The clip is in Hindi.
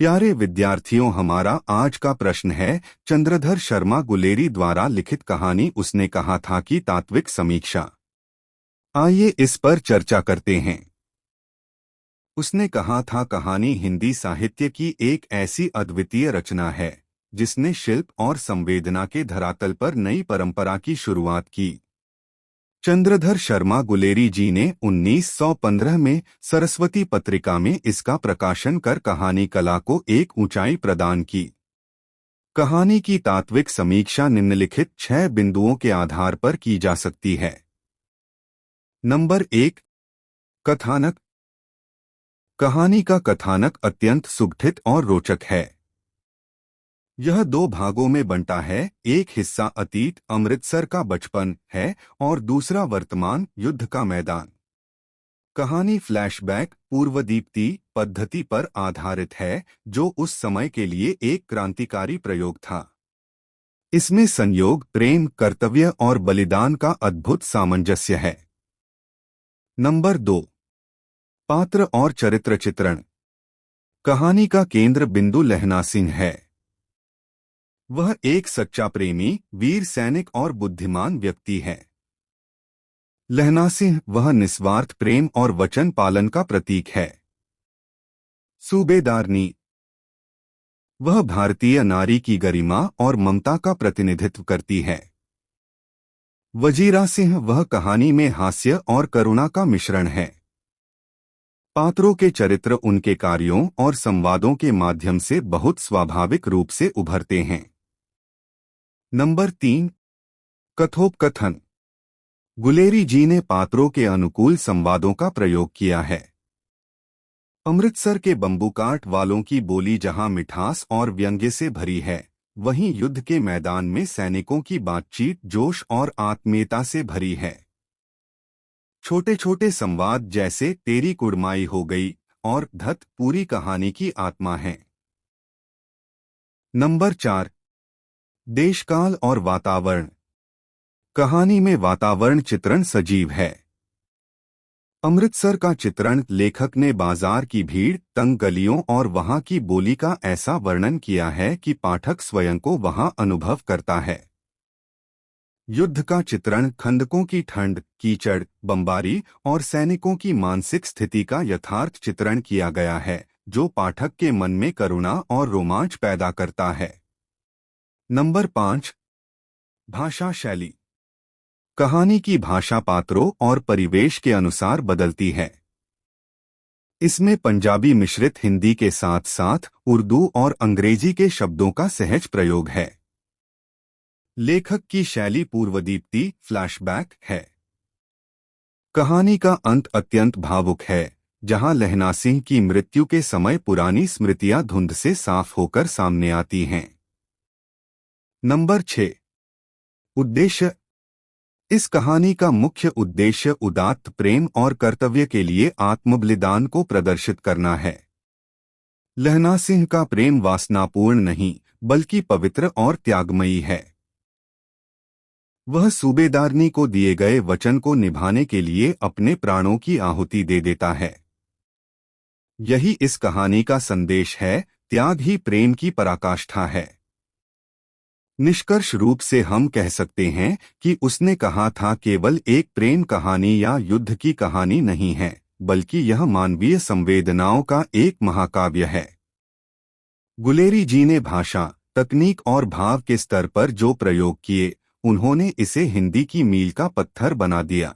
प्यारे विद्यार्थियों, हमारा आज का प्रश्न है चंद्रधर शर्मा गुलेरी द्वारा लिखित कहानी उसने कहा था की तात्विक समीक्षा। आइए इस पर चर्चा करते हैं। उसने कहा था कहानी हिंदी साहित्य की एक ऐसी अद्वितीय रचना है जिसने शिल्प और संवेदना के धरातल पर नई परंपरा की शुरुआत की। चंद्रधर शर्मा गुलेरी जी ने 1915 में सरस्वती पत्रिका में इसका प्रकाशन कर कहानी कला को एक ऊंचाई प्रदान की। कहानी की तात्विक समीक्षा निम्नलिखित 6 बिंदुओं के आधार पर की जा सकती है। नंबर 1, कथानक। कहानी का कथानक अत्यंत सुगठित और रोचक है। यह 2 भागों में बंटा है। एक हिस्सा अतीत अमृतसर का बचपन है और दूसरा वर्तमान युद्ध का मैदान। कहानी फ्लैशबैक पूर्वदीप्ति पद्धति पर आधारित है जो उस समय के लिए एक क्रांतिकारी प्रयोग था। इसमें संयोग, प्रेम, कर्तव्य और बलिदान का अद्भुत सामंजस्य है। नंबर 2, पात्र और चरित्र चित्रण। कहानी का केंद्र बिंदु लहना सिंह है। वह एक सच्चा प्रेमी, वीर सैनिक और बुद्धिमान व्यक्ति है। लहना सिंह वह निस्वार्थ प्रेम और वचन पालन का प्रतीक है। सूबेदारनी वह भारतीय नारी की गरिमा और ममता का प्रतिनिधित्व करती है। वजीरा सिंह वह कहानी में हास्य और करुणा का मिश्रण है। पात्रों के चरित्र उनके कार्यों और संवादों के माध्यम से बहुत स्वाभाविक रूप से उभरते हैं। नंबर 3, कथोपकथन। गुलेरी जी ने पात्रों के अनुकूल संवादों का प्रयोग किया है। अमृतसर के बंबूकाट वालों की बोली जहां मिठास और व्यंग्य से भरी है, वहीं युद्ध के मैदान में सैनिकों की बातचीत जोश और आत्मीयता से भरी है। छोटे छोटे संवाद जैसे तेरी कुड़माई हो गई और धत पूरी कहानी की आत्मा है। नंबर 4, देशकाल और वातावरण। कहानी में वातावरण चित्रण सजीव है। अमृतसर का चित्रण लेखक ने बाजार की भीड़, तंग गलियों और वहां की बोली का ऐसा वर्णन किया है कि पाठक स्वयं को वहां अनुभव करता है। युद्ध का चित्रण खंदकों की ठंड, कीचड़, बमबारी और सैनिकों की मानसिक स्थिति का यथार्थ चित्रण किया गया है जो पाठक के मन में करुणा और रोमांच पैदा करता है। नंबर 5, भाषा शैली। कहानी की भाषा पात्रों और परिवेश के अनुसार बदलती है। इसमें पंजाबी मिश्रित हिंदी के साथ साथ उर्दू और अंग्रेजी के शब्दों का सहज प्रयोग है। लेखक की शैली पूर्वदीप्ति फ्लैशबैक है। कहानी का अंत अत्यंत भावुक है जहां लहना सिंह की मृत्यु के समय पुरानी स्मृतियां धुंध से साफ होकर सामने आती हैं। नंबर 6, उद्देश्य। इस कहानी का मुख्य उद्देश्य उदात्त प्रेम और कर्तव्य के लिए आत्मबलिदान को प्रदर्शित करना है। लहना सिंह का प्रेम वासनापूर्ण नहीं बल्कि पवित्र और त्यागमयी है। वह सूबेदारनी को दिए गए वचन को निभाने के लिए अपने प्राणों की आहुति दे देता है। यही इस कहानी का संदेश है, त्याग ही प्रेम की पराकाष्ठा है। निष्कर्ष रूप से हम कह सकते हैं कि उसने कहा था केवल एक प्रेम कहानी या युद्ध की कहानी नहीं है, बल्कि यह मानवीय संवेदनाओं का एक महाकाव्य है। गुलेरी जी ने भाषा, तकनीक और भाव के स्तर पर जो प्रयोग किए, उन्होंने इसे हिंदी की मील का पत्थर बना दिया।